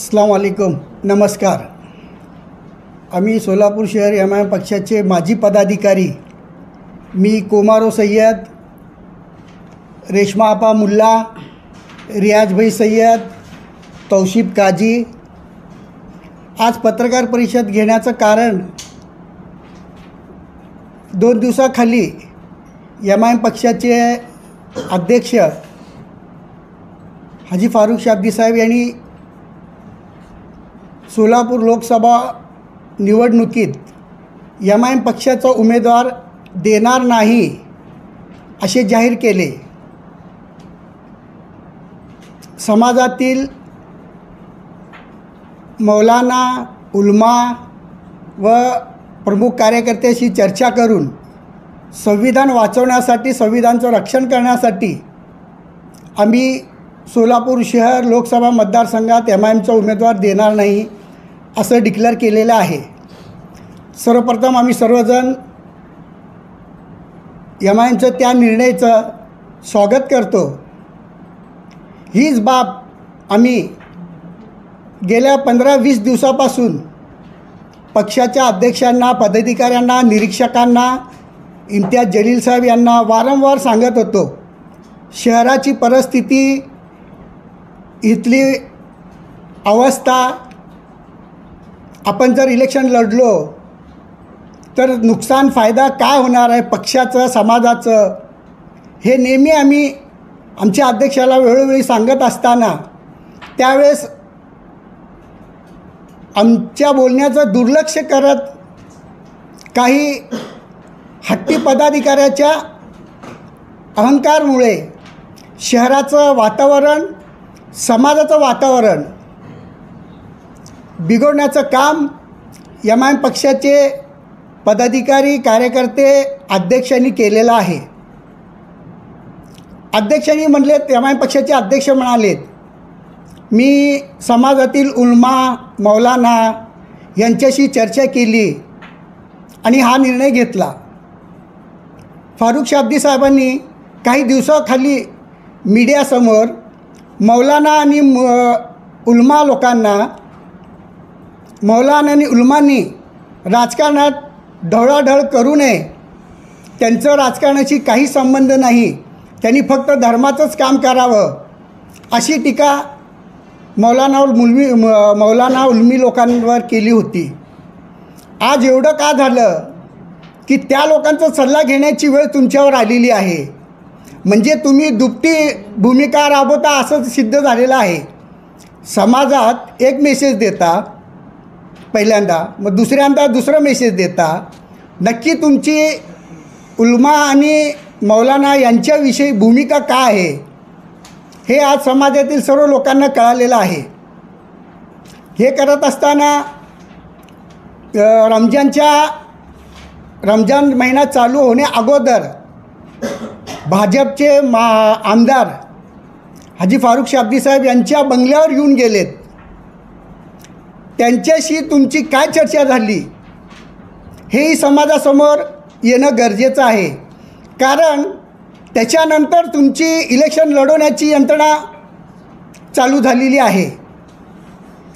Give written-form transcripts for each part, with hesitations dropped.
अस्सलाम वालेकुम, नमस्कार. आम्ही सोलापूर शहर एम पक्षाचे माजी पदाधिकारी, मी कोमारो सय्यद, रेशमा आपा मुल्ला, रियाज भाई सय्यद, तौशिफ काजी. आज पत्रकार परिषद घेण्याचं कारण 2 दिवसाखाली एम पक्षाचे अध्यक्ष हाजी फारुख शाब्दी साहेब यांनी सोलापूर लोकसभा निवडणुकीत एम पक्षाचा उमेदवार देणार नाही असे जाहीर केले. समाजातील मौलाना, उलमा व प्रमुख कार्यकर्त्याशी चर्चा करून संविधान वाचवण्यासाठी, संविधानाचं रक्षण करण्यासाठी आम्ही सोलापूर शहर लोकसभा मतदारसंघात एम उमेदवार देणार नाही असं डिक्लेअर केलेलं आहे. सर्वप्रथम आम्ही सर्वजण एम त्या निर्णयाचं स्वागत करतो. हीच बाब आम्ही गेल्या 15-20 दिवसापासून पक्षाच्या अध्यक्षांना, पदाधिकाऱ्यांना, निरीक्षकांना, इम्तियाज जलील साहेब यांना वारंवार सांगत होतो. शहराची परिस्थिती, इथली अवस्था, आपण जर इलेक्शन लढलो तर नुकसान फायदा काय होणार आहे पक्षाचं, समाजाचं, हे नेहमी आम्ही आमच्या अध्यक्षाला वेळोवेळी सांगत असताना त्यावेळेस आमच्या बोलण्याचं दुर्लक्ष करत काही हट्टी पदाधिकाऱ्याच्या अहंकारमुळे शहराचं वातावरण, समाजाचं वातावरण बिघडण्याचं काम एम पक्षाचे पदाधिकारी, कार्यकर्ते, अध्यक्षांनी केलेलं आहे. अध्यक्षांनी म्हणलेत, एम पक्षाचे अध्यक्ष म्हणालेत, मी समाजातील उलमा, मौलाना यांच्याशी चर्चा केली आणि हा निर्णय घेतला. फारुख शाब्दी साहेबांनी काही दिवसाखाली मीडियासमोर मौलाना आणि उलमा लोकांना, मौलाना आणि उलमांनी राजकारणात ढवळाढवळ करू नये, त्यांचं राजकारणाशी काही संबंध नाही, त्यांनी फक्त धर्माचंच काम करावं, अशी टीका मौलाना उलमी लोकांवर केली होती. आज एवढं का झालं की त्या लोकांचा सल्ला घेण्याची वेळ तुमच्यावर आलेली आहे. म्हणजे तुम्ही दुपटी भूमिका राबवता असं सिद्ध झालेलं आहे. समाजात एक मेसेज देता पहिल्यांदा, मग दुसऱ्यांदा दुसरं मेसेज देता. नक्की तुमची उलमा आणि मौलाना यांच्याविषयी भूमिका काय आहे हे आज समाजातील सर्व लोकांना कळालेलं आहे. हे करत असताना रमजान महिना चालू होण्या अगोदर भाजपचे आमदार हाजी फारुख शाब्दी साहेब यांच्या बंगल्यावर येऊन गेलेत. त्यांच्याशी तुमची काय चर्चा झाली हेही समाजासमोर येणं गरजेचं आहे. कारण त्याच्यानंतर तुमची इलेक्शन लढवण्याची यंत्रणा चालू झालेली आहे.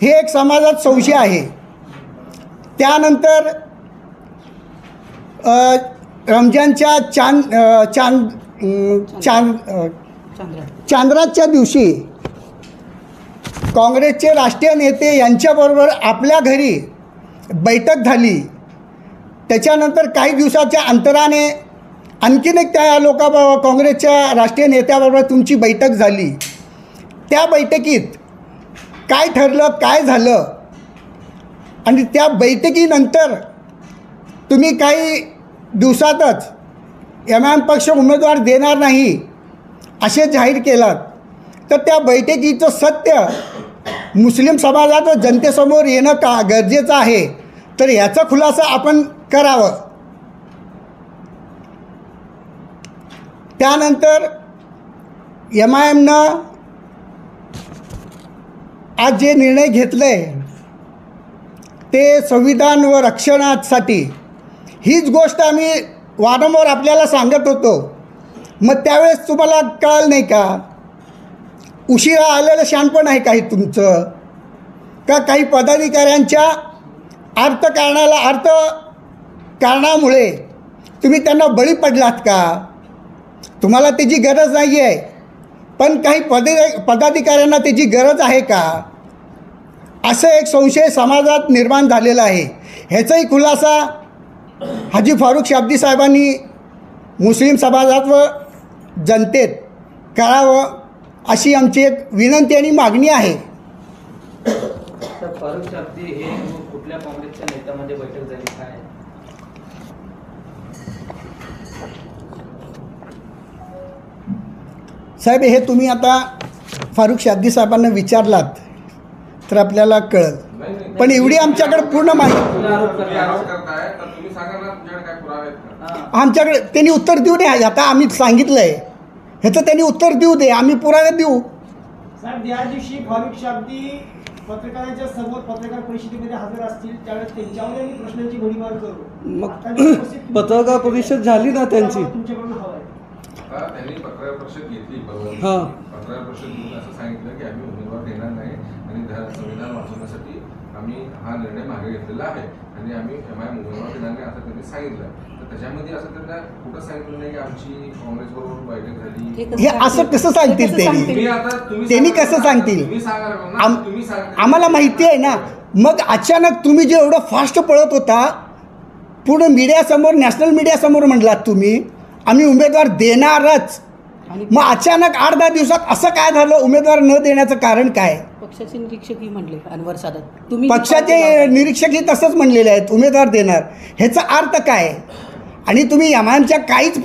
हे एक समाजात संशय आहे. त्यानंतर रमजानच्या चांद्राच्या दिवशी काँग्रेसचे राष्ट्रीय नेते यांच्याबरोबर आपल्या घरी बैठक झाली. त्याच्यानंतर काही दिवसाच्या अंतराने आणखीन एक त्या काँग्रेसच्या राष्ट्रीय नेत्याबरोबर तुमची बैठक झाली. त्या बैठकीत काय ठरलं, काय झालं, आणि त्या बैठकीनंतर तुम्ही काही दिवसातच एम पक्ष उमेदवार देणार नाही असे जाहीर केलात. तर त्या बैठकीचं सत्य मुस्लिम समाजात व जनतेसमोर येणं गरजेचं आहे. तर याचा खुलासा आपण करावं. त्यानंतर एमआयएमनं आज जे निर्णय घेतले ते संविधान व रक्षणासाठी, हीच गोष्ट आम्ही वारंवार आपल्याला सांगत होतो. मग त्यावेळेस तुम्हाला कळलं नाही का? उशिरा आलेलं शहाणपण आहे काही तुमचं. का काही पदाधिकाऱ्यांच्या अर्थकारणामुळे तुम्ही त्यांना बळी पडलात का? तुम्हाला त्याची गरज नाही आहे, पण काही पदाधिकाऱ्यांना त्याची गरज आहे का? असं एक संशय समाजात निर्माण झालेला आहे. ह्याचाही खुलासा हाजी फारुख शाब्दी साहेबांनी मुस्लिम समाजात व जनतेत करावं अशी आमची एक विनंती आणि मागणी आहे. फारुख शाब्दी हे कुठल्या काँग्रेसच्या नेत्यामध्ये बैठक झाली काय? साहेब, हे तुम्ही आता फारुख शाब्दी साहेबांना विचारलात तर आपल्याला कळलं, पण एवढी आमच्याकडे पूर्ण माहिती आमच्याकडे त्यांनी उत्तर देऊ दे. आता आम्ही सांगितलं आहे ह्याचं त्यांनी उत्तर देऊ दे, आम्ही पुरावे देऊ. साहेब, या दिवशी फारुख शाब्दी पत्रकारांच्या समोर पत्रकार परिषदेमध्ये हजर असतील त्यावेळेस त्यांच्यावर आम्ही प्रश्नांची घोडीमार करू. मग पत्रकार परिषद झाली ना त्यांची, तुमच्याकडून हवं आहे. त्यांनी पत्रकार परिषद घेतली. हां, पत्रकार परिषद घेऊन असं सांगितलं की आम्ही उमेदवार देणार नाही आणि संविधान वाचवण्यासाठी आम्ही हा निर्णय मागे घेतलेला आहे आणि आम्ही उमेदवार देणार नाही असं त्यांनी सांगितलं. तर त्याच्यामध्ये असं त्यांना कुठं सांगितलं नाही की आमची काँग्रेसबरोबर बैठक झाली. हे असं कसं सांगतील त्यांनी कसं सांगतील? आम्हाला माहिती आहे ना. मग अचानक तुम्ही जे एवढं फास्ट पळत होता पूर्ण मीडियासमोर, नॅशनल मीडियासमोर म्हटलात तुम्ही आम्ही उमेदवार देणारच, मग अचानक 8-10 दिवसात असं काय झालं? उमेदवार न देण्याचं कारण काय? पक्षाचे निरीक्षकही म्हणले अनवर सादत, तुम्ही पक्षाचे निरीक्षकही तसंच म्हणलेले आहेत उमेदवार देणार. ह्याचा अर्थ काय? आणि तुम्ही आमच्या काहीच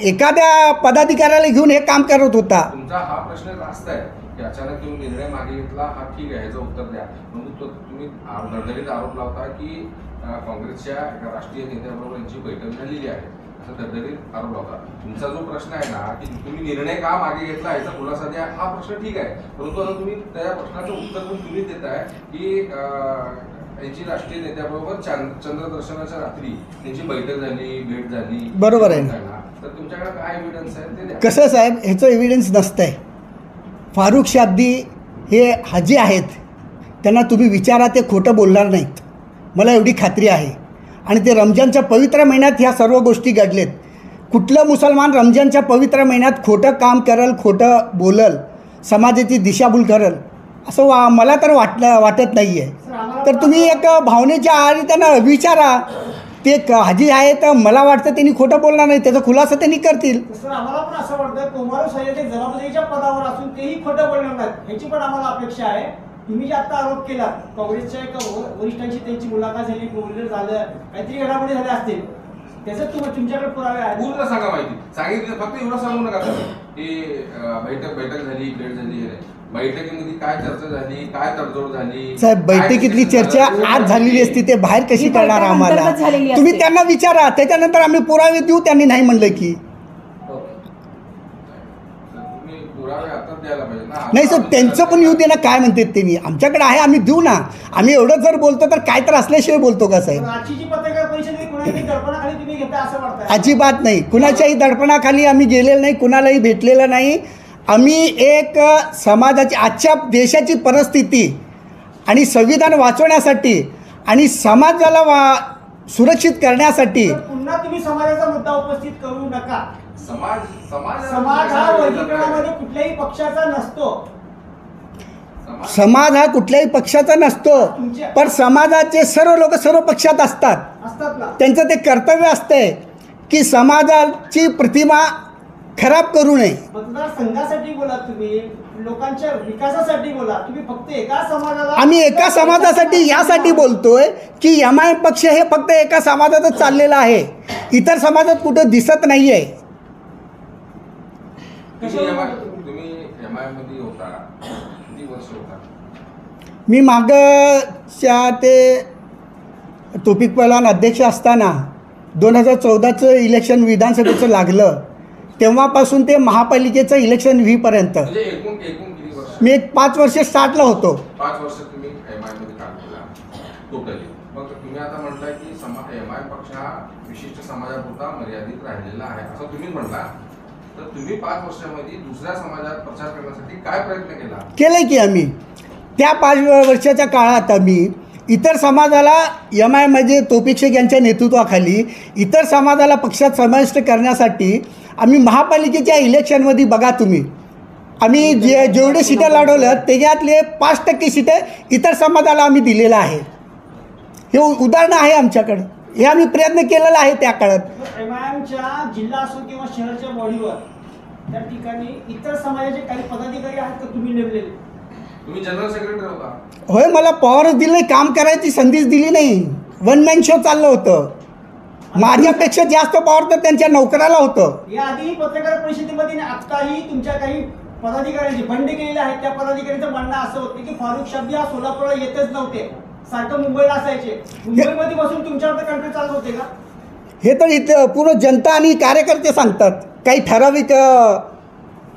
एखाद्या पदाधिकाऱ्याला घेऊन हे काम करत होता. तुमचा हा प्रश्न रास्त आहे की अचानक तुम्ही निर्णय मागे घेतला, हा ठीक आहे, ह्याचं उत्तर द्या. म्हणून तुम्ही दरदरीत आरोप लावता की काँग्रेसच्या एका राष्ट्रीय नेत्याबरोबर यांची बैठक झालेली आहे, असं दरदरीत आरोप लावता. तुमचा जो प्रश्न आहे ना की तुम्ही निर्णय का मागे घेतला याचा खुलासा द्या, हा प्रश्न ठीक आहे. परंतु आता तुम्ही त्या प्रश्नाचं उत्तर पण तुम्ही देताय की यांची राष्ट्रीय नेत्याबरोबर चंद्रदर्शनाच्या रात्री त्यांची बैठक झाली, भेट झाली. बरोबर आहे. तर तुमच्याकडे काय एव्हिडन्स आहे ते द्या. कसं साहेब, ह्याचं एव्हिडन्स नसतंय. फारुख शाब्दी हे हाजी आहेत, त्यांना तुम्ही विचारा, ते खोटं बोलणार नाहीत, मला एवढी खात्री आहे. आणि ते रमजानच्या पवित्र महिन्यात ह्या सर्व गोष्टी घडलेत. कुठलं मुसलमान रमजानच्या पवित्र महिन्यात खोटं काम करल, खोटं बोलल, समाजाची दिशाभूल करल असं मला तर वाटत नाही आहे. तर तुम्ही एक भावनेच्या आहारी त्यांना विचारा. ते हाजी आहे तर मला वाटतं त्यांनी खोटं बोलणार नाही, त्याचा खुलासा त्यांनी करतील. सर, आम्हाला पण असं वाटतं कोमारू साहेब जबाबदारीच्या पदावर असून तेही खोटं बोलणार नाहीत, ह्याची पण आम्हाला अपेक्षा आहे. तुम्ही जे आता आरोप केला काँग्रेसच्या एका वरिष्ठांची त्यांची मुलाखत झाली, बोलणं झालं, काहीतरी घडामोडी झाल्या असतील, त्याचं तुमच्याकडे पुरावे आहेत? पूर्ण सांगा माहिती. सांगितलं फक्त एवढं सांगू नका की बैठक झाली, भेट झाली. बैठकीमध्ये काय चर्चा झाली, काय तडजोड झाली? साहेब, बैठकीतली चर्चा आज झालेली असती, ते बाहेर कशी करणार आम्हाला? तुम्ही त्यांना विचारा, त्याच्यानंतर आम्ही पुरावे देऊ. त्यांनी नाही म्हणलं की नाही सर, त्यांचं पण येऊ दे ना. काय म्हणतात त्यांनी? आमच्याकडे आहे, आम्ही देऊ ना. आम्ही एवढं जर बोलतो तर काय तर असल्याशिवाय बोलतो का साहेब? अजिबात नाही, कुणाच्याही दडपणाखाली आम्ही गेलेलं नाही, कुणालाही भेटलेलं नाही. आम्ही एक समाजाची, आजच्या देशाची परिस्थिती आणि संविधान वाचवण्यासाठी आणि समाजाला सुरक्षित करण्यासाठी पुन्हा तुम्ही समाजाचा मुद्दा उपस्थित करू नका. समाज हा वर्गीकरणामध्ये कुठल्याही पक्षाचा नसतो. समाज हा कुठल्याही पक्षाचा नसतो, पण समाजाचे सर्व लोक सर्व पक्षात असतात ना. त्यांचं ते कर्तव्य असतंय की समाजाची प्रतिमा खराब करू नये. मतदारसंघासाठी बोला, तुम्ही लोकांच्या विकासासाठी बोला. तुम्ही फक्त एका समाजाला, आम्ही एका समाजासाठी यासाठी बोलतोय की MIM पक्ष हे फक्त एका समाजातच चाललेलं आहे, इतर समाजात कुठं दिसत नाहीये. तुम्ही MIM मध्ये होता, किती वर्ष होता? मी मागच्या ते तौफिक पहलवान अध्यक्ष असताना 2014चं इलेक्शन विधानसभेचं लागलं, तेव्हापासून ते महापालिकेचं इलेक्शन व्हीपर्यंत म्हणजे एकूण किती वर्ष? मी एक 5 वर्ष स्टार्टला होतो. 5 वर्ष तुम्ही MIM मध्ये काम केला टोटली. मग तुम्ही आता म्हटलं की MIM पक्ष हा विशिष्ट समाजापुरता मर्यादित राहिलेला आहे असं तुम्ही म्हटला. तर तुम्ही 5 वर्षामध्ये दुसऱ्या समाजात प्रचार करण्यासाठी काय प्रयत्न केला? केलंय की आम्ही त्या 5 वर्षाच्या काळात आम्ही इतर समाजाला MI म्हणजे तौफिक शेख यांच्या नेतृत्वाखाली इतर समाजाला पक्षात समाविष्ट करण्यासाठी आम्ही महापालिकेच्या इलेक्शनमध्ये बघा तुम्ही आम्ही जेवढे सीटं लढवलं त्याच्यातले 5% सीटं इतर समाजाला आम्ही दिलेलं आहे. हे उदाहरणं आहे आमच्याकडं. हे आम्ही प्रयत्न केलेला आहे त्या काळात. MIMच्या जिल्हा असो किंवा शहराच्या बॉडीवर त्या ठिकाणी इतर समाजाचे काही पदाधिकारी आहेत का तुम्ही नेमलेले? तुम्ही जनरल सेक्रेटरी होता. होय, मला पॉवरच दिली नाही, काम करायची संधीच दिली नाही. 1 मॅन शो चाललं होतं. माझ्यापेक्षा जास्त पॉवर तर त्यांच्या नोकराला होतं. याआधी पत्रकार परिषदेमध्ये आत्ताही तुमच्या काही पदाधिकाऱ्यांची बंड केलेली आहेत. त्या पदाधिकाऱ्यांचं म्हणणं असं होतं की फारुख शाब्दी हा सोलापूरला येतच नव्हते, सारखं मुंबईला असायचे. मुंबईमध्ये बसून तुमच्यावर कंट्रोल चालू होते का? हे तर इथं पूर्ण जनता आणि कार्यकर्ते सांगतात. काही ठराविक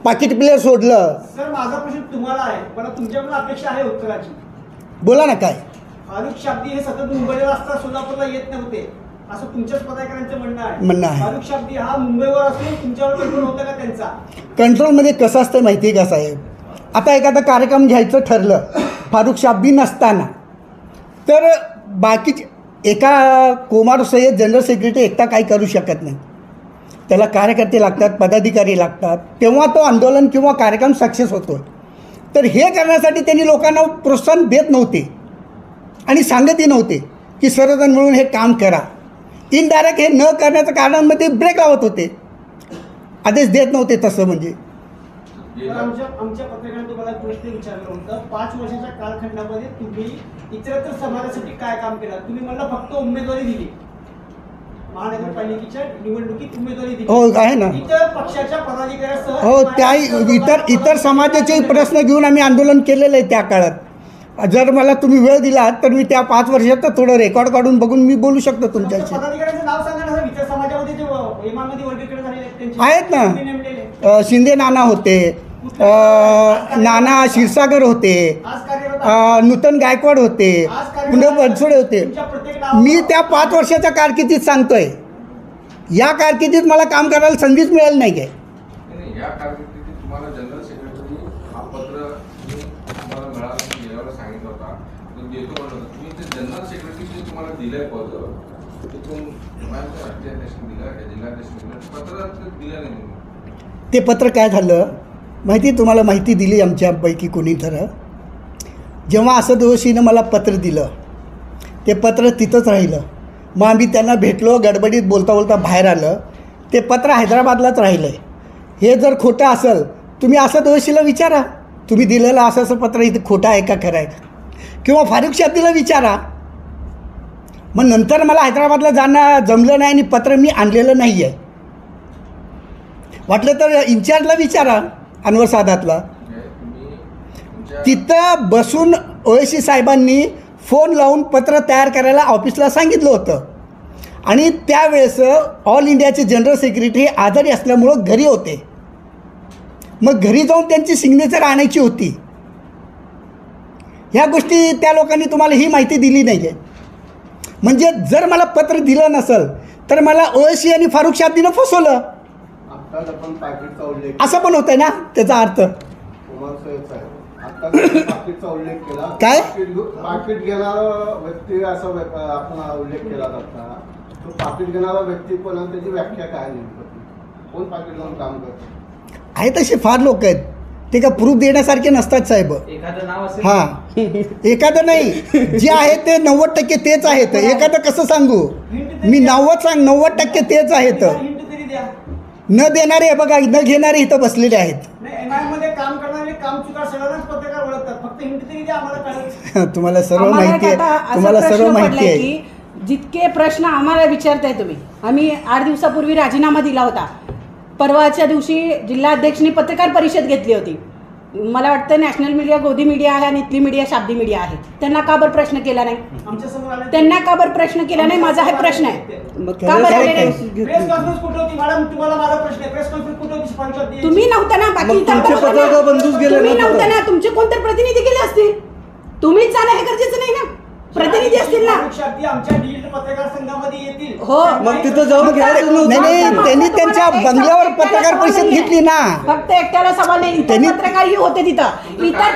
पाकिट प्लेअर सोडलं. सर, माझा प्रश्न तुम्हाला आहे, मला तुमच्याकडून अपेक्षा आहे उत्तराची. बोला ना काय. फारुख शाब्दी हे सतत मुंबईला असता सोलापूरला येत नव्हते असं तुमच्याच पदाधिकाऱ्यांचं म्हणणं म्हणणं आहे. फारुख शाब्दी हा मुंबईवर असून तुमच्यावर कंट्रोल होतं का त्यांचा? कंट्रोलमध्ये कसं असतं माहिती आहे का साहेब, आता एखादा कार्यक्रम घ्यायचं ठरलं फारुख शाब्दी नसताना तर बाकीचे एका कुमार सय्यद जनरल सेक्रेटरी एकटा काही करू शकत नाही. त्याला कार्यकर्ते लागतात, पदाधिकारी लागतात, तेव्हा तो आंदोलन किंवा कार्यक्रम सक्सेस होतो. तर हे करण्यासाठी त्यांनी लोकांना प्रोत्साहन देत नव्हते आणि सांगतही नव्हते की सर्वजण मिळून हे काम करा. इनडायरेक्ट हे न करण्याचं कारणांमध्ये ब्रेक लावत होते, आदेश देत नव्हते तसं. म्हणजे तर आमच्या पत्रकारांनी तुम्हाला प्रश्न विचारला होता, 5 वर्षाच्या कालखंडामध्ये तुम्ही इतरत्र समाजासाठी काय काम केलं? तुम्ही मला फक्त उमेदवारी दिली, महानगरपालिकेच्या निवडणुकीत उमेदवारी दिली. हो, आहे ना. इतर पक्षाच्या पदाधिकाऱ्यांसह हो, त्या इतर समाजाचे प्रश्न घेऊन आम्ही आंदोलन केलेलं आहे त्या काळात. जर मला तुम्ही वेळ दिला तर मी त्या 5 वर्षात थोडं रेकॉर्ड काढून बघून मी बोलू शकतो तुमच्याशी. पदाधिकाऱ्यांचं नाव सांगा ना. इतर समाजामध्ये जे एमामध्ये वर्गीकरण झालेले आहेत त्यांचे आहेत ना. तुम्ही नेमलेले. शिंदे नाना होते, नाना क्षीरसागर होते, आज कार्यरत नूतन गायकवाड होते, पुणे बनसोडे होते. तुमच्या प्रत्येक नावावर मी त्या 5 वर्षाच्या कारकिर्दीत सांगतोय. या कारकिर्दीत मला काम करायला संधीच मिळाली नाही आहे. या कारकिर्दीत तुम्हाला जनरल सेक्रेटरी हा पत्र तुम्हाला मिळाला गेल्यावर सांगितलं होता, तो देतो म्हणत होता. तुम्ही ते जनरल सेक्रेटरी जे तुम्हाला दिलंय पद तिथून राष्ट्रीय अध्यक्ष दिला, जिल्हाध्यक्ष दिलं, पत्र दिलं नाही तुम्ही. ते पत्र काय झालं माहिती, तुम्हाला माहिती दिली आमच्यापैकी कोणी तर. जेव्हा असदोशीनं मला पत्र दिलं ते पत्र तिथंच राहिलं. मग आम्ही त्यांना भेटलो, गडबडीत बोलता बोलता बाहेर आलं. ते पत्र हैदराबादलाच राहिलं आहे. हे जर खोटं असेल तुम्ही असदोशीला विचारा, तुम्ही दिलेलं असं असं पत्र इथं खोटं आहे का खरं आहे का, किंवा फारुख शाब्दीला विचारा. मग नंतर मला हैदराबादला जाणं जमलं नाही आणि पत्र मी आणलेलं नाही आहे. वाटलं तर इन्चार्जला विचारा, अनवर सादातला. तिथं बसून ओएसी साहेबांनी फोन लावून पत्र तयार करायला ऑफिसला सांगितलं होतं. आणि त्यावेळेस ऑल इंडियाचे जनरल सेक्रेटरी आजारी असल्यामुळं घरी होते. मग घरी जाऊन त्यांची सिग्नेचर आणायची होती. ह्या गोष्टी त्या लोकांनी तुम्हाला ही माहिती दिली नाही आहे. म्हणजे जर मला पत्र दिलं नसेल तर मला ओएसी आणि फारुख शाब्दीनं फसवलं आपण पाकिटचा उल्लेख असं पण होतं ना. त्याचा अर्थ कुमार सय्यद साहेब आता पाकिटचा उल्लेख केला. काय? पाकिट घेणारा व्यक्ती असा आपण उल्लेख केला जाता. तो पाकिट घेणारा व्यक्ती कोण आणि त्याची व्याख्या काय नेमकं? कोण पाकिट घेऊन काम करतो? आहे तसे फार लोक आहेत. ते का प्रूफ देण्यासारखे नसतात साहेब. एखादं नाव असेल हां, एखादं नाही. जे आहे ते 90% तेच आहेत. एखादं कसं सांगू मी? 90% तेच आहेत. हिंट तरी द्या. न देणारे बघा, न घेणारे इथं बसलेले आहेत. नाही, MIM मध्ये काम करणारे काम चुका सगळ्यांनाच पत्रकार ओळखतात. फक्त हिंट तरी द्या, आम्हाला कळेल. तुम्हाला सर्व आम्हाला माहिती एक आता आहे. असा तुम्हाला प्रश्न सर्व माहिती पडलाय आहे. की जितके प्रश्न आम्हाला विचारताय तुम्ही, आम्ही 8 दिवसापूर्वी राजीनामा दिला होता. परवाच्या दिवशी जिल्हाध्यक्षांनी पत्रकार परिषद घेतली होती. मला वाटतं नॅशनल मीडिया गोदी मीडिया आहे आणि इथली मीडिया शाब्दी मीडिया आहे. त्यांना का बरं प्रश्न केला नाही? आमच्या समोर आले. त्यांना का बरं प्रश्न केला नाही? माझा हा प्रश्न आहे. मग का बरं आले नाही? प्रेस कॉन्फरन्स कुठे होती मॅडम? तुम्हाला माझा प्रश्न आहे. प्रेस कॉन्फरन्स कुठे होती? फारुख शाब्दी तुम्ही नव्हता ना. बाकी मग इतर तुमचे होते ना. पत्रकार बंधूच गेले तुम्ही ना नव्हता तिथं. ना. तुमचे कोणते प्रतिनिधी गेले असतील? तुम्हीच जाणं हे गरजेचं नाही ना. प्रतिनिधी असतील ना. फारुख शाब्दी आमच्या डिलीट पत्रकार संघामध्ये येतील. हो. मग तिथं जाऊन घ्यायचं नव्हतं. नाही, त्यांनी त्यांच्या बंगल्यावर पत्रकार परिषद घेतली ना. फक्त एकट्याला सवाल नाही. इतर त्यांनी- पत्रकारही होते तिथं. इतर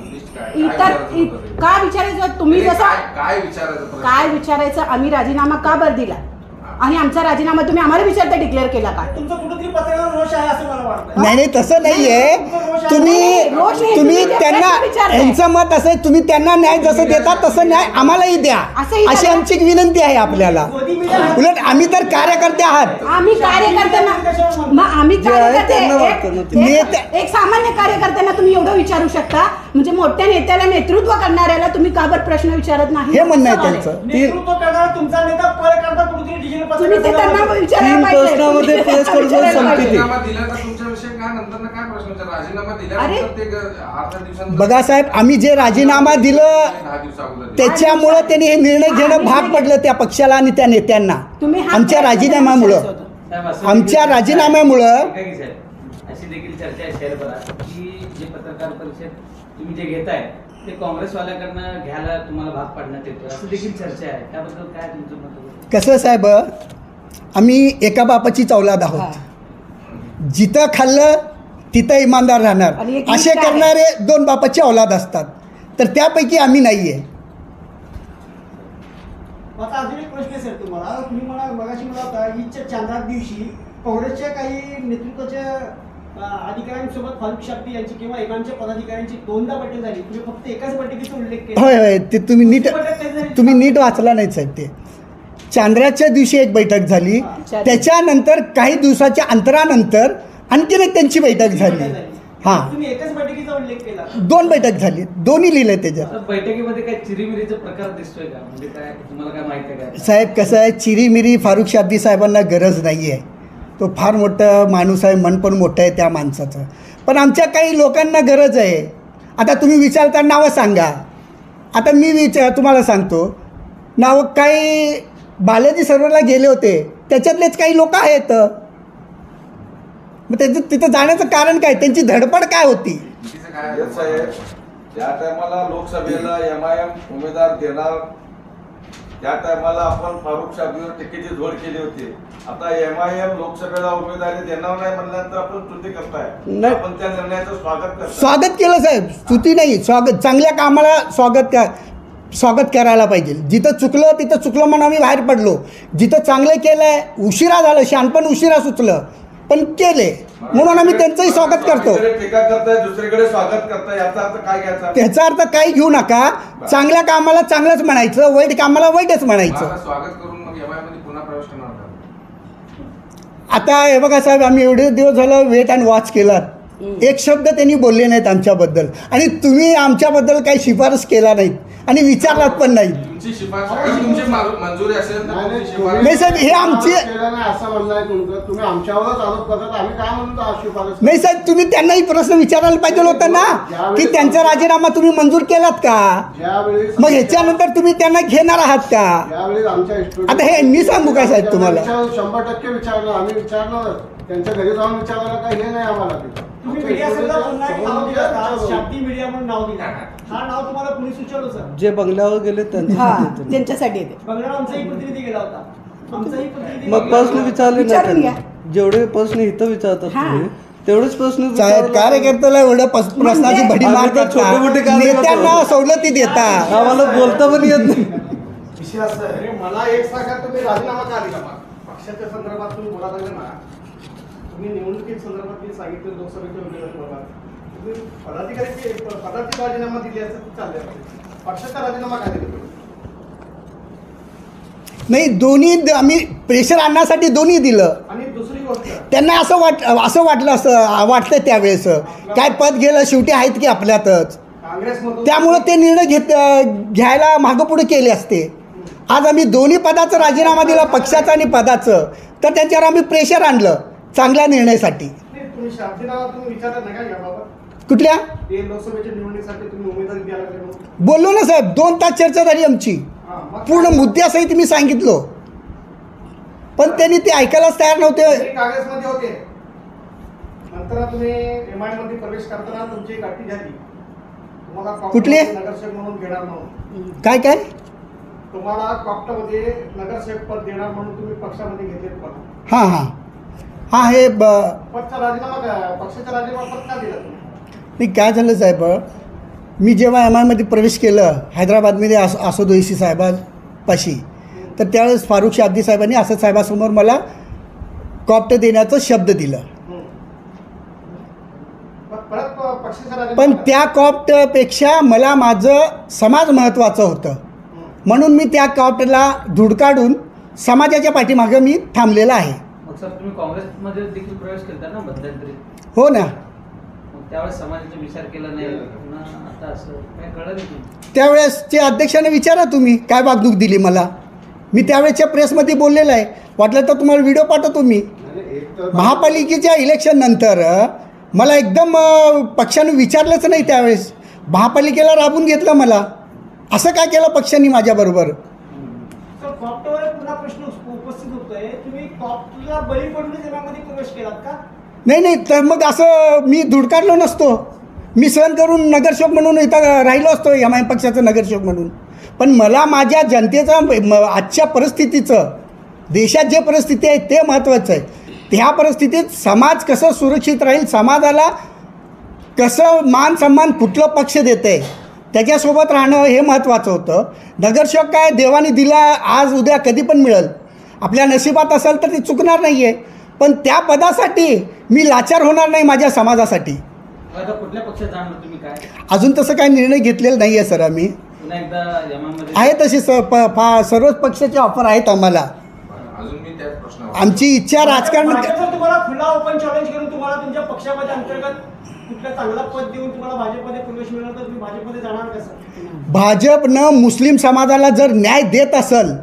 लिस्ट काय का विचारायचं तुम्ही जसं काय विचारायचं प्रश्न? काय विचारायचं आम्ही राजीनामा का बरं दिला आणि आमचा राजीनामा तुम्ही आम्हाला विचारता डिक्लेअर केला का तुमचं कुठेतरी पत्रकार रोष आहे असं मला वाटतं. नाही तसं नाही आहे. तुम्ही रोष नाही, तुम्ही तुम्ही त्यांना प्रश्न विचारताय. यांचं मत असं आहे, तुम्ही त्यांना न्याय जसं देता तसं न्याय आम्हालाही द्या असंही अशी करा. आमची एक विनंती आहे आपल्याला. मोदी मीडिया उलट आम्ही तर कार्यकर्ते आहात. आम्ही कार्यकर्त्यांना मग आम्ही जे आहे कार्यकर्ते त्यांना वाटतं ना ते. एक सामान्य कार्यकर्त्यांना तुम्ही एवढं विचारू शकता म्हणजे मोठ्या नेत्याला नेतृत्व करणाऱ्याला तुम्ही का बरं प्रश्न विचारत नाही हे म्हणणं आहे असं मला त्यांचं. नेतृत्व करणारा तुमचा नेता पळ करता कुठेतरी डिजिटल तुम्ही ते त्यांना विचारायला तीन पाहिजे. प्रश्नामध्ये तुम्ही प्रेस त्यांना कॉन्फरन्स विचारायला संपली. पाहिजे. राजीनामा दिला तर तुमच्याविषयी काय नंतर काय प्रश्न विचार? राजीनामा दिल्यानंतर ते 8 दिवसांनंतर बघा साहेब, आम्ही जे राजीनामा दिलं 10 दिवसाअगोदर दिलं. त्याच्यामुळं त्यांनी हे निर्णय घेणं भाग पडलं त्या पक्षाला आणि त्या नेत्यांना. तुम्ही हा आमच्या प्रश्न राजीनाम्यामुळं विचारायचं होतं. साहेब, असं आमच्या देखील- राजीनाम्यामुळं ऐका की साहेब, अशी देखील चर्चा आहे शहरभरात की जे पत्रकार परिषद तुम्ही जे घेताय ते काँग्रेसवाल्याकडनं घ्यायला तुम्हाला भाग पाडण्यात येतो असं देखील चर्चा आहे. त्याबद्दल काय तुमचं मत आहे? कसं साहेब, आम्ही एका बापाचीच औलाद आहोत. जिथं खाल्लं तिथं इमानदार राहणार आणि एक असे निष्ठा आहे. करणारे 2 बापाची औलाद असतात. तर त्यापैकी आम्ही नाही आहे. आता अजून एक प्रश्न आहे सर तुम्हाला. आता तुम्ही मगाशी मला होता ईदच्या चांद्रात दिवशी काँग्रेसच्या काही नेतृत्वाच्या अधिकाऱ्यांसोबत फारुख शाब्दी यांची किंवा इमामच्या पदाधिकाऱ्यांची 2दा बैठक झाली. तुम्ही फक्त एकाच बैठकीचा उल्लेख केला. होय होय, ते तुम्ही बैठक तुम्ही नीट वाचला नाही साहेब. ते चांद्राच्या दिवशी एक बैठक झाली, त्याच्यानंतर काही दिवसाच्या अंतरानंतर आणखीन एक त्यांची बैठक झाली. हां, तुम्ही एकाच बैठकीचा उल्लेख केला. 2 बैठक झाली, दोन्ही लिहिले त्याच्यात. आता बैठकीमध्ये काय चिरीमिरीचा प्रकार दिसतोय का? म्हणजे काय तुम्हाला काय माहिती आहे का? साहेब कसं आहे, चिरीमिरी फारुख शाब्दी साहेबांना गरज नाही आहे. तो फार मोठा माणूस आहे, मन पण मोठं आहे त्या माणसाचं. पण आमच्या काही लोकांना गरज आहे. आता तुम्ही विचारता नावं सांगा. आता मी तुम्हाला सांगतो नावं. काही बालाजी सरोवरला गेले होते त्याच्यातलेच काही लोक आहेत. मग त्याचं तिथं जाण्याचं कारण काय, त्यांची धडपड काय होती? चुकीचं काय आहे? येस साहेब, त्या टायमाला लोकसभेला MIM उमेदवार देणार, त्या टायमाला आपण फारुख शाब्दीवर टीकेची झोड केली होती. आता MIM लोकसभेला उमेदवारी देणार नाही म्हणल्यानंतर आपण स्तुती करताय. नाही. आपण त्या निर्णयाचं स्वागत करताय. स्वागत केलं साहेब, स्तुती नाही, स्वागत. चांगल्या कामाला स्वागत करायला पाहिजे. जिथं चुकलं तिथं चुकलं म्हणून आम्ही बाहेर पडलो. जिथं चांगलं केलं आहे, उशिरा झालं, शहाणपण उशिरा सुचलं पण केले म्हणून आम्ही त्यांचंही स्वागत करतो. एकीकडे टीका करताय, दुसरीकडे स्वागत करताय, याचा अर्थ काय घ्यायचा? त्याचा अर्थ काही घेऊ नका. चांगल्या कामाला चांगलंच म्हणायचं, वाईट कामाला वाईटच म्हणायचं. मला स्वागत करून मग MIM मध्ये पुन्हा प्रवेश करणार का? आता हे बघा साहेब, आम्ही एवढे दिवस झालं वेट अँड वॉच केलात. एक शब्द त्यांनी बोलले नाहीत आमच्याबद्दल आणि तुम्ही आमच्याबद्दल काही शिफारस केला नाहीत आणि विचारलात पण नाही. तुमची शिफारस अगर तुमची मंजुरी असेल तर नाही, तुमची नाही, शिफारस नाही साहेब, हे आमचे केलं नाही असं म्हणणं आहे तुमचं. तुम्ही आमच्यावरच आरोप करतात. आम्ही काय म्हणतो आज शिफारस? नाही साहेब, तुम्ही त्यांनाही प्रश्न विचारायला पाहिजे होतं ना की त्यांचा राजीनामा तुम्ही मंजूर केलात का? ज्यावेळी मग ह्याच्यानंतर तुम्ही त्यांना घेणार आहात का? ज्यावेळी आमच्या आता हे मी सांगू काय साहेब तुम्हाला? 100% विचारलं आम्ही. विचारलं त्यांच्या घरी जाऊन विचारायला काही हे नाही आम्हाला ते. तुम्ही मीडिया सगळं पुन्हा एक नाव दिलं का? विचारलं. शाब्दी मीडिया म्हणून नाव दिलं. हा नाव तुम्हाला कुणी सुचवलं सर? जे बंगल्यावर गेले हा त्यांच्या त्यांच्यासाठी येते. बंगल्यावर आमचाही प्रतिनिधी गेला होता. आमचाही प्रतिनिधी मग प्रश्न विचारले नाही विचारून त्यांना. जेवढे प्रश्न इथं विचारतात हा. तुम्ही तेवढेच प्रश्न साहेब, विचारले. कार्यकर्त्याला एवढं प्रश्नाची भडी आम्ही मार तर छोटे मोठे करता, कार्यकर्ते नेत्यांना आहोत. सवलती देता. आम्हाला बोलता पण येत नाही. विषय असं आहे, मला एक सांगा, तुम्ही राजीनामा का दिला? पक्षाच्या संदर्भात तुम्ही बोला लागले ना. तुम्ही निवडणुकी संदर्भात मी सांगितलं लोकसभेच्या उमेदवार तुम्ही पदाची राजीनामा दिली असं चालले. पक्षाचा राजीनामा का दिला? नाही, दोन्ही आम्ही प्रेशर आणण्यासाठी दोन्ही दिलं. आणि दुसरी गोष्ट, त्यांना असं वाटलं त्यावेळेस काय पद गेलं, शेवटी आहेत की आपल्यातच. काँग्रेसमधून त्यामुळं ते निर्णय घ्यायला मागं पुढे केले असते. आज आम्ही दोन्ही पदाचा राजीनामा दिला, पक्षाचा आणि पदाचं, तर त्यांच्यावर आम्ही प्रेशर आणलं चांगल्या निर्णयासाठी. नाही, तुम्ही शाब्दीनामा तुम्ही विचारलं नाही का याबाबत? कुठल्या ते लोकसभेच्या निवडणुकीसाठी तुम्ही उमेदवारी द्यायला लागले म्हणून? बोललो ना साहेब, 2 तास चर्चा झाली आमची. हा, मग पूर्ण मुद्द्यासहित मी सांगितलो, पण त्यांनी ते ऐकायलाच तयार नव्हते. तुम्ही काँग्रेसमध्ये होते, नंतर तुम्ही MIM मध्ये प्रवेश करताना तुमची गाठी झाली. तुम्हाला कुठली? नगरसेवक म्हणून घेणार म्हणून काय तुम्हाला कॉप्टामध्ये नगरसेवक पद देणार म्हणून तुम्ही पक्षामध्ये घेतले पद. हां हां हां, हे पक्षाचा राजीनामा पद का दिला तुम्ही? नाही, काय झालं साहेब, मी जेव्हा एम आयमध्ये प्रवेश केलं हैदराबादमध्ये असद ओवैसी साहेबापाशी, तर त्यावेळेस फारुख शाब्दी साहेबांनी असद साहेबासमोर मला कॉप्ट देण्याचं शब्द दिलं. परत पक्षाच्या राजीनामा पण त्या कॉप्टपेक्षा मला माझं समाज महत्त्वाचं होतं, म्हणून मी त्या कॉप्टला धुडकाडून समाजाच्या पाठीमागं मी थांबलेला आहे. मग सर तुम्ही काँग्रेसमध्ये देखील प्रवेश केला ना मध्यंतरी, हो ना. मग त्यावेळेस समाजाचा विचार केला नाही पुन्हा आता असं काय कळलं नाही तुम्ही? त्यावेळेसचे अध्यक्षांना विचारा तुम्ही काय वागणूक दिली मला. मी त्यावेळेसच्या प्रेसमध्ये बोललेलं आहे, वाटलं तर तुम्हाला व्हिडिओ पाठवतो मी. महापालिकेच्या इलेक्शननंतर मला एकदम पक्षाने विचारलंच नाही. त्यावेळेस महापालिकेला राबून घेतलं मला. असं काय केलं पक्षांनी माझ्याबरोबर? सर कॉप्टवर पुन्हा प्रश्न उपस्थित होतोय, तुम्ही कॉप्टला बळी पडून जगामध्ये प्रवेश केलात का? नाही, तर मग असं मी धुडकाडलो नसतो. मी सहन करून नगरसेवक म्हणून इथं राहिलो असतो, एम आय पक्षाचं नगरसेवक म्हणून. पण मला माझ्या जनतेचं आजच्या परिस्थितीचं, देशात जे परिस्थिती आहे ते महत्त्वाचं आहे. त्या परिस्थितीत समाज कसं सुरक्षित राहील, समाजाला कसं मान सन्मान कुठलं पक्ष देते त्याच्यासोबत राहणं हे महत्त्वाचं होतं. नगरसेवक काय देवाने दिला, आज उद्या कधी पण मिळेल. आपल्या नशिबात असेल तर ती चुकणार नाही आहे. पण त्या पदासाठी मी लाचार होणार नाही माझ्या समाजासाठी. आता कुठल्या पक्षात जाणार तुम्ही काय? अजून तसं काही निर्णय घेतलेला नाही आहे सर. आम्ही पुन्हा एकदा यमामध्ये आहे तसे सर्वच पक्षाचे ऑफर आहेत आम्हाला. अजून मी त्याच प्रश्नावर आमची इच्छा राजकारण. भाजपचं तुम्हाला खुला ओपन चॅलेंज करून तुम्हाला तुमच्या पक्षामध्ये अंतर्गत कुठलं चांगलं पद देऊन तुम्हाला भाजपमध्ये प्रवेश मिळाला तर तुम्ही भाजपमध्ये जाणार कसं? भाजपनं मुस्लिम समाजाला जर न्याय देत असेल,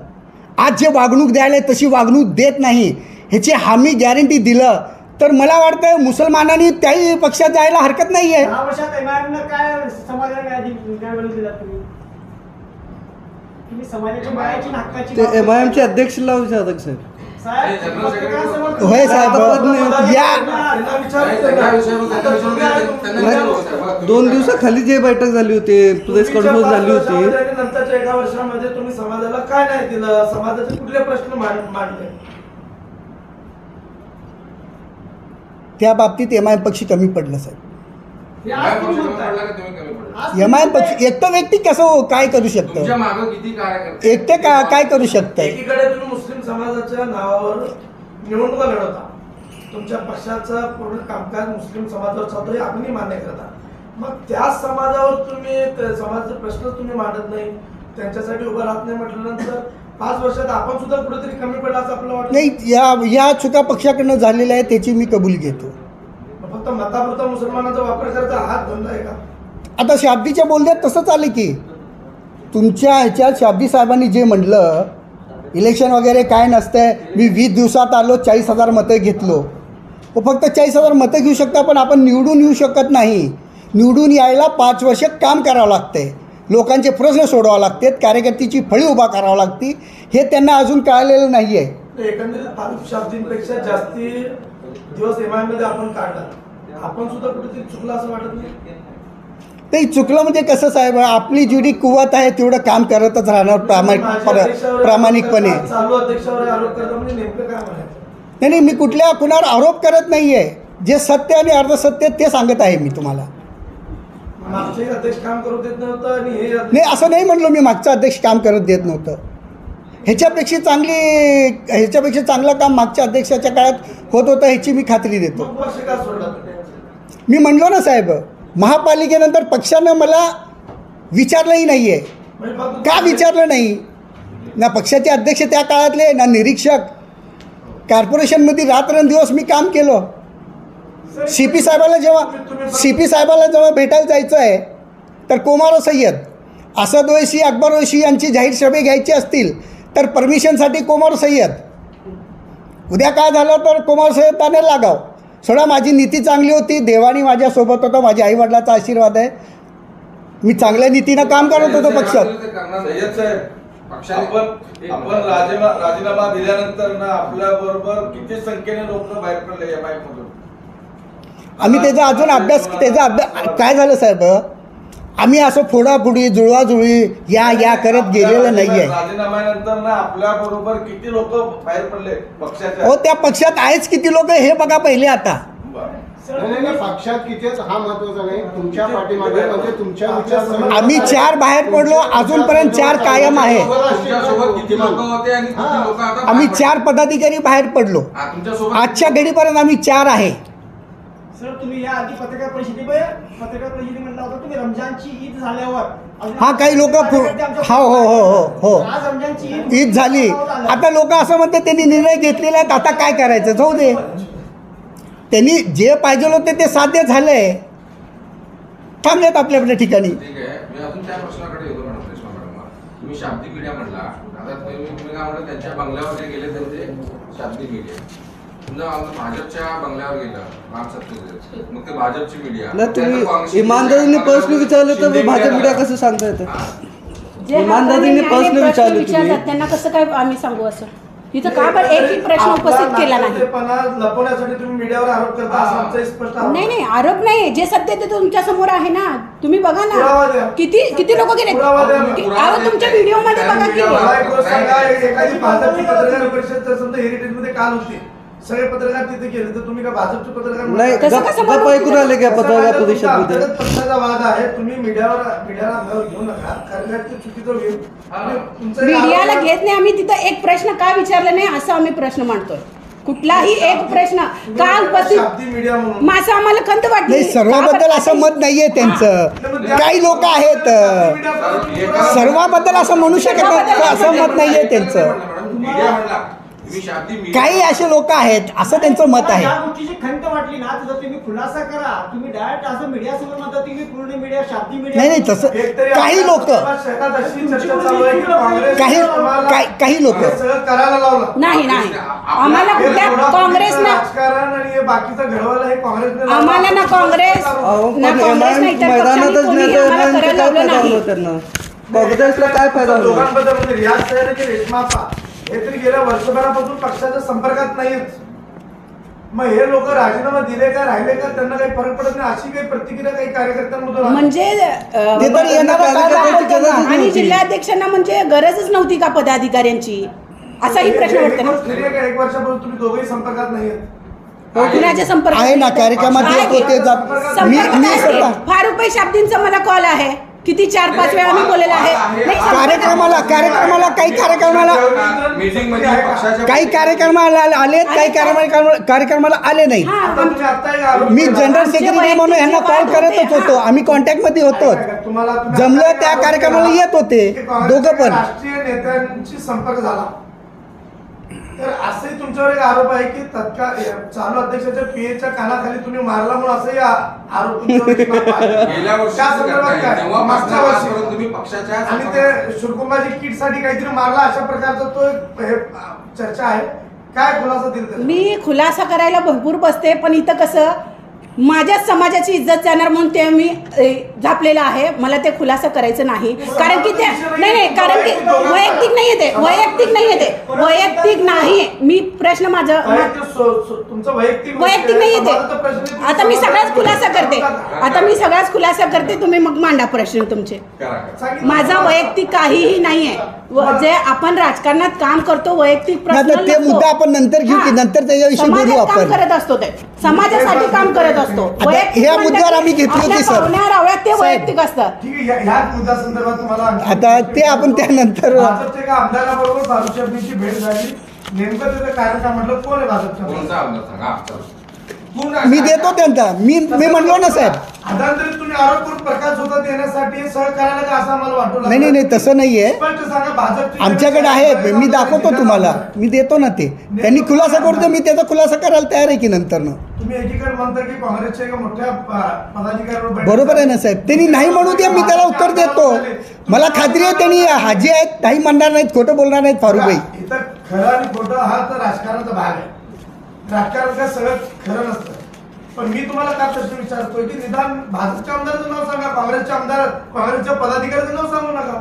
आज जे वागणूक द्यायला तशी वागणूक देत नाही, ह्याची हमी गॅरंटी दिलं तर मला वाटतं मुसलमानांनी त्याही पक्षात जायला हरकत नाही आहे. 10 वर्षात एमआयएमनं काय समाजाला न्याय दिला तुम्ही? तुम्ही समाजाच्या न्यायाची हक्काची ते MIM चे अध्यक्षला विचारतात साहेब. साहेब पत्रकारांसमोर होय साहेब. या 2 दिवसाखाली जे बैठक झाली होती, प्रेस कॉन्फरन्स झाली होती, नंतरच्या 1 वर्षामध्ये तुम्ही समाजाला काय नाही दिलं, समाजाचे कुठले प्रश्न मांडले? त्या बाबतीत एम आय पक्षी कमी पडलं साहेब. हे आज तुम्ही म्हणताय. पडला का तुम्ही कमी पडला? एम आय पक्षी एकटं व्यक्ती कसं काय करू तुमच्या शकतं? मागं किती कार्यकर्ते एकटे काय करू शकतं? एकीकडे तुम्ही मुस्लिम समाजाच्या नावावर निवडणुका लढवता, तुमच्या पक्षाचं पूर्ण कामकाज मुस्लिम समाजावर चालतो हे आम्ही मान्य करता. मग त्या समाजावर तुम्ही समाजाचे प्रश्न तुम्ही मांडत नाही, त्यांच्यासाठी उभं राहत नाही म्हटल्यानंतर 5 वर्षात आपण सुद्धा कुठेतरी कमी पडला असं आपल्याला वाटतं? नाही, या चुका पक्षाकडनं झालेल्या आहे त्याची मी कबूल घेतो. फक्त मतापुरता मुसलमानाचा वापर करायचा हात धंदा आहे का? आता शाब्दीच्या बोलण्यात तसंच आलं की तुमच्या ह्याच्यात शाब्दी साहेबांनी जे म्हणलं इलेक्शन वगैरे काय नसतंय, मी 20 दिवसात आलो 40,000 मतं घेतलो. फक्त 40,000 मतं घेऊ शकता, पण आपण निवडून येऊ शकत नाही. निवडून यायला 5 वर्ष काम करावं लागतंय, लोकांचे प्रश्न सोडवावं लागतात, कार्यकर्त्याची फळी उभा करावं लागते. हे त्यांना अजून कळलेलं नाही आहे. एकंदरीत फारुख शाब्दींपेक्षा जास्ती दिवस एमआयमध्ये आपण काढला, आपण सुद्धा कुठेतरी चुकला असं वाटत नाही? ते चुकलं म्हणजे कसं साहेब, आपली जेवढी कुवत आहे तेवढं काम करतच राहणार प्रामाणिकपणे. चालू अध्यक्षावर आरोप करणं म्हणजे नेमकं काय म्हणायचं? नाही, मी कुणावर आरोप करत नाही आहे. जे सत्य आणि अर्धसत्य ते सांगत आहे मी तुम्हाला. मागचे अध्यक्ष काम करू देत नव्हतं आणि हे नाही, असं नाही म्हणलो मी मागचा अध्यक्ष काम करत देत नव्हतं. ह्याच्यापेक्षा चांगलं काम मागच्या अध्यक्षाच्या काळात होत होतं ह्याची मी खात्री देतो. मग पक्ष का सोडला? मी म्हणलो ना साहेब, महापालिकेनंतर पक्षानं मला विचारलंही नाही आहे. म्हणजे फक्त का विचारलं नाही? ना पक्षाचे अध्यक्ष त्या काळातले, ना निरीक्षक. कॉर्पोरेशनमध्ये रात्रंदिवस मी काम केलं. सी पी साहेबाला जेव्हा भेटायला जायचं आहे तर कोमारो सय्यद, असद ओवैसी, अकबर ओवैसी यांची जाहीर सभे घ्यायची असतील तर परमिशनसाठी कोमारो सय्यद. उद्या काय झालं तर कोमारो सय्यद त्याने लागाव. सोडा, माझी नीती चांगली होती, देवानी माझ्यासोबत होतं, माझ्या आईवडिलाचा आशीर्वाद आहे. मी चांगल्या नीतीनं काम करत होतो पक्षात. सय्यद साहेब, आपण राजीनामा दिल्यानंतर ना आपल्या बरोबर किती संख्येने लोक बाहेर पडले एम आय मधून? आम्ही त्याचा अभ्यास काय झालं साहेब, आम्ही असं फोडाफोडी जुळवाजुळी या करत गेलेलं नाही आहे. राजीनाम्यानंतर ना आपल्या बरोबर किती लोक बाहेर पडले पक्षाच्या? हो, त्या पक्षात आहेच किती लोक हे बघा पहिले आता. नाही, पक्षात कितीच हा महत्वाचा नाही. तुमच्या पाठीमागे म्हणजे तुमच्या विचार आम्ही 4 बाहेर पडलो, अजूनपर्यंत 4 कायम आहे. तुमच्यासोबत किती लोक होते आणि किती लोक आता आम्ही 4 पदाधिकारी बाहेर पडलो. तुमच्यासोबत आजच्या घडीपर्यंत आम्ही 4 आहे. सर तुम्ही या आधी पत्रकार परिषदी म्हणला होता तुम्ही रमजानची ईद झाल्यावर हा काही लोक हो आज रमजानची ईद झाली. आता लोक असं म्हणते त्यांनी निर्णय घेतलेला आहे, आता काय करायचं, जाऊ दे. त्यांनी जे पाहिजे होते ते साध्य झालंय, थांबलेत आपल्या आपल्या ठिकाणी. ठीक आहे. मी अजून त्या प्रश्नाकडे येतो मॅडम, रेश्मा मॅडम. तुम्ही शाब्दिक मीडिया म्हणला, आता तुम्ही काय म्हणलं त्यांच्या बंगल्यावर जे गेले तर ते शाब्दिक मीडिया. समजा भाजपच्या बंगल्यावर गेलं राम सत्तेचे, मग ते भाजपची मीडिया. नाही, तुम्ही इमानदारीने प्रश्न विचारले तर भाजप मीडिया कसं सांगता येतं? जे इमानदारीने प्रश्न विचारले तुम्ही. विचारतात त्यांना कसं काय आम्ही सांगू असं? इथं का बरं एकही प्रश्न उपस्थित केला नाही? लपवण्यासाठी तुम्ही मीडियावर आरोप करता असं आमचं स्पष्ट आरोप आहे. नाही आरोप नाही, जे सत्य ते तुमच्या समोर आहे ना, तुम्ही बघा पुरावा द्या. ना किती लोक गेले. पुरावा द्या. अहो तुमच्या व्हिडिओ मध्ये बघा की मला एक गोष्ट सांगा, एखादी भाजपची पत्रकार परिषद जर समजा हेरिटेज मध्ये काल होती, सगळे पत्रकार तिथे गेले, तर तुम्ही का भाजपचे पत्रकार नाही, गप्प ऐकून आले का पत्रकार परिषदेमध्ये? पक्षाचा वाद आहे, तुम्ही मीडियाला अंगावर घेऊ नका, कारण ते चुकीचं होईल. तुमचं हे मीडियाला आरोप- घेत नाही आम्ही. तिथं एक प्रश्न का विचारला नाही असं आम्ही प्रश्न मांडतोय. कुठलाही एक प्रश्न का उपस्थित शाब्दिक मीडिया म्हणून माझं आम्हाला खंत वाटली. नाही, सर्वाबद्दल असं मत नाहीये त्यांचं. काही लोक आहेत, सर्वाबद्दल असं म्हणू शकत नाही, असं मत नाहीये त्यांचं. मीडिया म्हणला, तुम्ही शाब्दिक मीडिया काही असे लोक आहेत असं त्यांचं मत आहे. या गोष्टीची खंत वाटली ना तर तुम्ही खुलासा करा. तुम्ही डायरेक्ट असं मीडिया समोर म्हणता तुम्ही पूर्ण मीडिया शाब्दिक मीडिया नाही तसं एकतरी काही लोक शहरात अशी चर्चा चालू आहे की काँग्रेस काही लोक हे सगळं करायला लावलं. नाही आम्हाला हे कुठल्या थोडं काँग्रेसनं राजकारण आणि हे बाकीचं घडवायला हे काँग्रेसने आम्हाला ना काँग्रेस अहो, ना पण काँग्रेस नाही तर मैदानातच पक्षाने कोणीही नेते आम्हाला यांचे करायला काय लावलं फायदा नाही. होणार त्यांना? काँग्रेसला काय फायदा होणार? दोघांबद्दल म्हणजे रियाज सैयद आणि रेशमाप्पा हे तरी गेल्या वर्षभरापासून पक्षाच्या संपर्कात नाहीत. मग हे लोक राजीनामा दिले का राहिले का त्यांना काही फरक पडत नाही अशी काही प्रतिक्रिया काही कार्यकर्त्यांमधून आली? म्हणजे ते तर येणारा काळ कार्यकर्त्याची गरजच आणि नव्हती. जिल्हाध्यक्षांना म्हणजे गरजच नव्हती का पदाधिकाऱ्यांची असाही प्रश्न वाटतो ना. खरी आहे का? एक वर्षापासून तुम्ही दोघेही संपर्कात नाहीत. कुणाच्या संपर्कात आहे ना, कार्यक्रमात येत होते मी स्वतः फारुखभाई शाब्दींचा मला कॉल आहे. किती 4-5 वेळा मी बोललेला आहे. नाही, कार्यक्रमाला मीटिंग मध्ये पक्षाच्या काही कार्यक्रमाला आले, काही कार्यक्रमाला आले नाही. हा, आता तुम्ही आता एक आरोप मी केला. जनरल सेक्रेटरी म्हणून यांना कॉल करतच होतो. आम्ही कॉन्टॅक्ट मध्ये होतो. तुम्हाला तुम्ही जमलं आता एक त्या आरोप कार्यक्रमाला केला येत होते की काँग्रेसच्या दोघं पण. राष्ट्रीय नेत्यांशी संपर्क झाला. तर असंही तुमच्यावर एक आरोप आहे की तत्काळ चालू अध्यक्षाच्या पीएच्या कानाखाली तुम्ही मारला म्हणून असंही आरोप तुमच्यावर आहे. गेल्या वर्षी त्या संदर्भात काय? तेव्हा मागच्या वर्षी तुम्ही पक्षाच्या आणि ते शुल्कुंबाजी किट साठी काहीतरी मारला अशा प्रकारचा तो एक हे चर्चा आहे. काय खुलासा दिला त्याचा? मी खुलासा करायला भरपूर बसते, पण इथं कसं माझ्याच समाजाची इज्जत जाणार म्हणून ते मी झापलेलं आहे. मला ते खुलासा करायचं नाही, कारण की ते नाही कारण की वैयक्तिक नाही येते, वैयक्तिक नाही. मी प्रश्न माझं तुमचं वैयक्तिक नाही येते. आता मी सगळाच खुलासा करते. तुम्ही मग मांडा प्रश्न तुमचे. माझा वैयक्तिक काहीही नाहीये. जे आपण राजकारणात काम करतो वैयक्तिक प्रश्न ते मुद्दा आपण नंतर घेऊ की नंतर त्याच्याविषयी बोलू समाजात काम आपण. करत असतो, ते समाजासाठी काम करत असतो. आता ह्या मुद्द्यावर आम्ही घेतली होती, सर. ते वैयक्तिक असतात. ठीक आहे. ह्याच मुद्द्या संदर्भात तुम्हाला आता ते आपण त्यानंतर भाजपच्या एका आमदाराबरोबर फारुख भेट झाली. नेमकं त्याचं कारण काय म्हटलं? कोण आहे भाजपच्या? कोणता आमदार सांगा? मी देतो त्यांचा. मी म्हणलो ना साहेब. आधांतरित तुम्ही आरोप करून प्रकाश होतात येण्यासाठी सहकार्याला का असं आम्हाला वाटू लागलं? नाही तसं नाहीये. स्पष्ट सांगा. भाजपची आमच्याकडे आहेत, मी दाखवतो तुम्हाला. मी देतो ना ते. त्यांनी खुलासा करतो, मी त्याचा खुलासा करायला तयार आहे की नंतर. तुम्ही एकीकडे म्हणता की काँग्रेसच्या एका मोठ्या पदाधिकाऱ्यावर बैठक बरोबर आहे ना साहेब. त्यांनी नाही म्हणू दे, मी त्याला उत्तर देतो. मला खात्री आहे त्यांनी हाजी आहेत, काही म्हणणार नाहीत, खोटं बोलणार नाहीत फारुखभाई. इथं खरं आणि खोटं हा तर राजकारणाचा भाग आहे. राजकारण काय सगळं खरं नसतं. पण मी तुम्हाला काय प्रश्न विचारतोय की निदान भाजपच्या आमदाराचं नाव सांगा, काँग्रेसच्या पदाधिकाऱ्याचं नाव सांगू नका.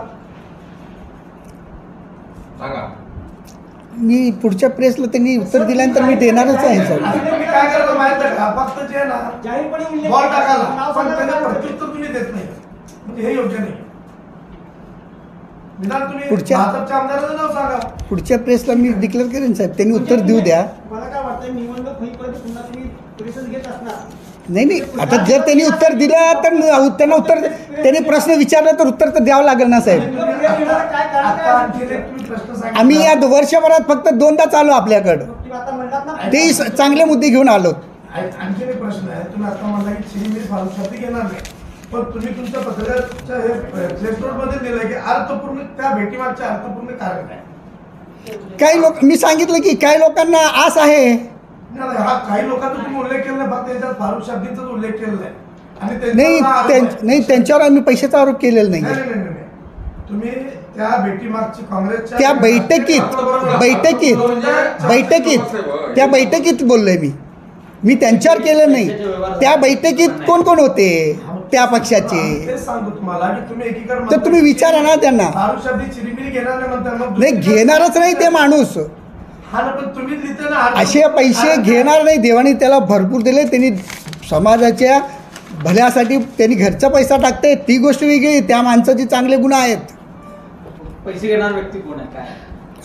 सांगा. मी पुढच्या प्रेसला त्यांनी उत्तर दिल्यानंतर मी देणारच आहे सर. आणि तुम्ही काय करता माहिती आहे का? फक्त जे आहे ना जाहीरपणे उल्लेख बॉल केला. टाकायला नाव पण सांगा त्याचं काय प्रत्युत्तर तुम्ही देत नाही. म्हणजे हे योग्य नाही. निदान तुम्ही पुढच्या- भाजपच्या आमदाराचं नाव सांगा. पुढच्या प्रेसला मी डिक्लेअर करेन साहेब. त्यांनी उत्तर देऊ द्या. मला काय वाटतं निवडणूक होईपर्यंत पुन्हा तुम्ही परिसर घेत असणार नाही नाही, आता जर त्यांनी उत्तर दिलं तर त्यांना उत्तर, त्यांनी प्रश्न विचारला तर उत्तर तर द्यावं लागेल ना साहेब. आता आणखी एक तुम्ही प्रश्न सांगितला. आम्ही या वर्षभरात फक्त 2दाच आलो आपल्याकडं, तुम्ही आता म्हणलात ना तेही चांगले मुद्दे घेऊन आलो. आणखी एक प्रश्न आहे. तुम्ही आता म्हणला की चिरीमिरी फारुखशाही घेणार नाही, पण तुम्ही तुमच्या पत्रकाच्या प्ले स्टोर मध्ये दिलं की अर्थपूर्ण त्या भेटीमागचे अर्थपूर्ण कारण काय? काही लोक, मी सांगितलं की काही लोकांना आस आहे. नाही, हा काही लोकांचा तुम्ही उल्लेख केला नाही, फक्त याच्यात फारुख शाब्दींचाच उल्लेख केलेला आहे आणि नाही त्यांच्यावर आरोप आहे. नाही, त्यांच्यावर आम्ही पैशाचा आरोप केलेला नाही. नाही, नाही, नाही, नाही. तुम्ही त्या भेटीमागची काँग्रेसच्या त्या बैठकीत त्या बैठकीत बोललोय मी त्यांच्यावर केलं नाही. त्या बैठकीत कोण कोण होते त्या पक्षाचे, तेच सांगतो तुम्हाला की तुम्ही एकीकडे तर तुम्ही विचारा ना त्यांना. फारुख शाब्दी चिरीमिरी घेणार नाही म्हणता, मग नाही, घेणारच नाही ते माणूस. हा ना, पण तुम्ही लिहिते ना असे पैसे घेणार नाही. देवाने त्याला भरपूर दिले, त्यांनी समाजाच्या भल्यासाठी त्यांनी घरचा पैसा टाकते, ती गोष्ट वेगळी. त्या माणसाचे चांगले गुण आहेत. पैसे घेणार व्यक्ती कोण आहे, काय?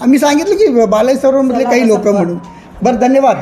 आम्ही सांगितलं की बालाजी सरोवरमधले काही लोक म्हणून. बरं, धन्यवाद.